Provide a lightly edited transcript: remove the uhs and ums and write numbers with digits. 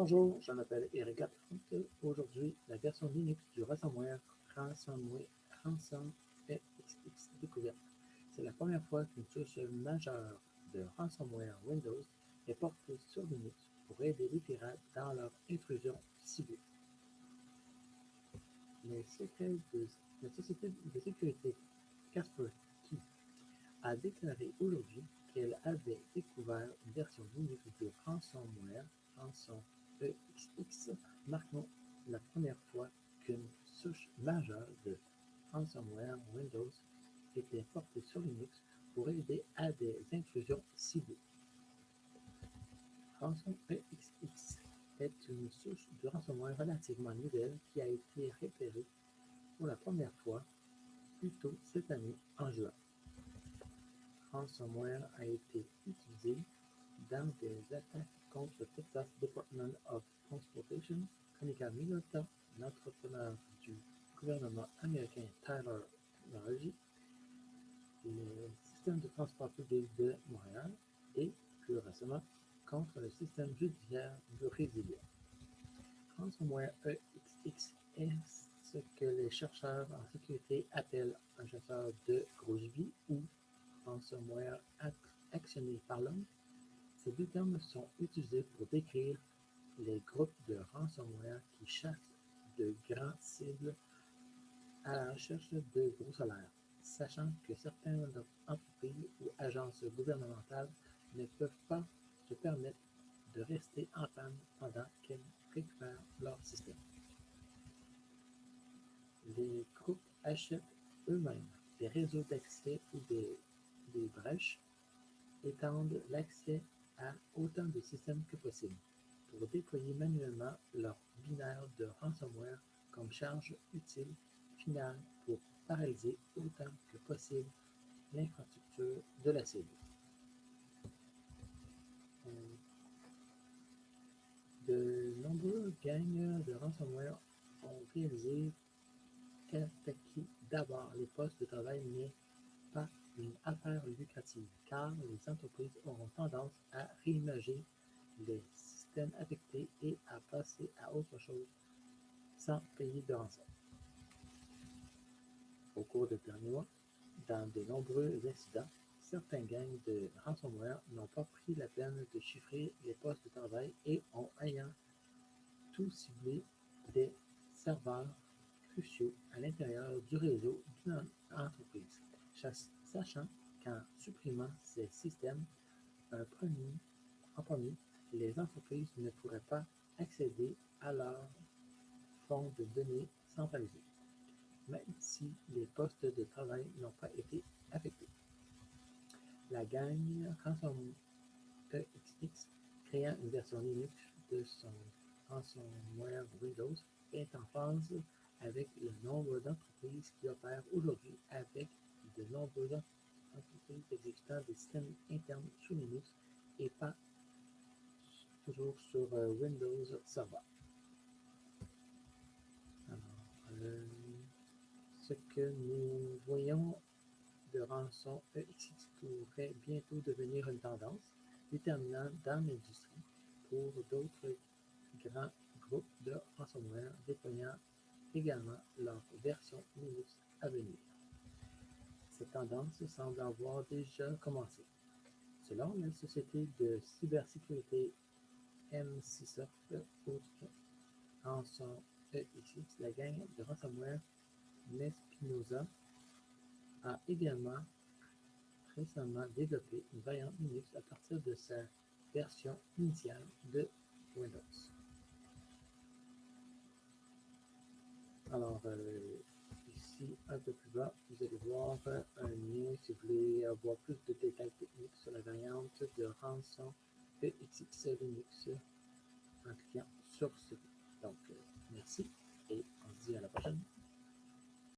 Bonjour, je m'appelle Eric Laplante. Aujourd'hui, la version Linux du ransomware Ransom XX découverte. C'est la première fois qu'une souche majeure de ransomware Windows est portée sur Linux pour aider les pirates dans leur intrusion ciblée. La société de sécurité Kaspersky a déclaré aujourd'hui qu'elle avait découvert une version Linux de ransomware Ransom XX, marquant la première fois qu'une souche majeure de ransomware Windows était portée sur Linux pour aider à des intrusions ciblées. Ransom XX est une souche de ransomware relativement nouvelle qui a été repérée pour la première fois plus tôt cette année en juin. Ransomware a été utilisé dans des attaques contre le Texas Department of Transportation. Kanika Minolta, l'entrepreneur du gouvernement américain Tyler Technologies, le système de transport public de Montréal et, plus récemment, contre le système judiciaire brésilien. Ransomware EXX est ce que les chercheurs en sécurité appellent un chasseur de gros gibier ou ransomware actionné par l'homme. Ces deux termes sont utilisés pour décrire les groupes de ransomware qui chassent de grandes cibles à la recherche de gros salaires, sachant que certaines entreprises ou agences gouvernementales ne peuvent pas se permettre de rester en panne pendant qu'elles récupèrent leur système. Les groupes achètent eux-mêmes des réseaux d'accès ou des brèches, étendent l'accès à autant de systèmes que possible pour déployer manuellement leur binaire de ransomware comme charge utile finale pour paralyser autant que possible l'infrastructure de la cible. De nombreux gangs de ransomware ont réalisé qu'attaquer d'abord les postes de travail n'est pas une affaire lucrative, car les entreprises auront tendance à réimager les systèmes affectés et à passer à autre chose sans payer de rançon. Au cours des derniers mois, dans de nombreux incidents, certains gangs de ransomware n'ont pas pris la peine de chiffrer les postes de travail et ont ayant tout ciblé des serveurs cruciaux à l'intérieur du réseau d'une entreprise, sachant qu'en supprimant ces systèmes en premier, les entreprises ne pourraient pas accéder à leurs fonds de données centralisés, même si les postes de travail n'ont pas été affectés. La gang Ransom EXX, créant une version Linux de son ransomware Windows, est en phase avec le nombre d'entreprises qui opèrent aujourd'hui avec de nombreuses entreprises exécutant des systèmes internes sous Linux et pas toujours sur Windows Server. Alors, ce que nous voyons de rançon EXX pourrait bientôt devenir une tendance déterminante dans l'industrie pour d'autres grands groupes de ransomware déployant également leur version Linux à venir. Cette tendance semble avoir déjà commencé. Selon la société de cybersécurité MCSoft, autre rançon EXX, la gang de ransomware Nespinosa a également récemment développé une variante Linux à partir de sa version initiale de Windows. Alors, ici, un peu plus bas, vous allez voir un lien si vous voulez avoir plus de détails techniques sur la variante de rançon EXX Linux en cliquant sur ce lien. Donc, merci et on se dit à la prochaine.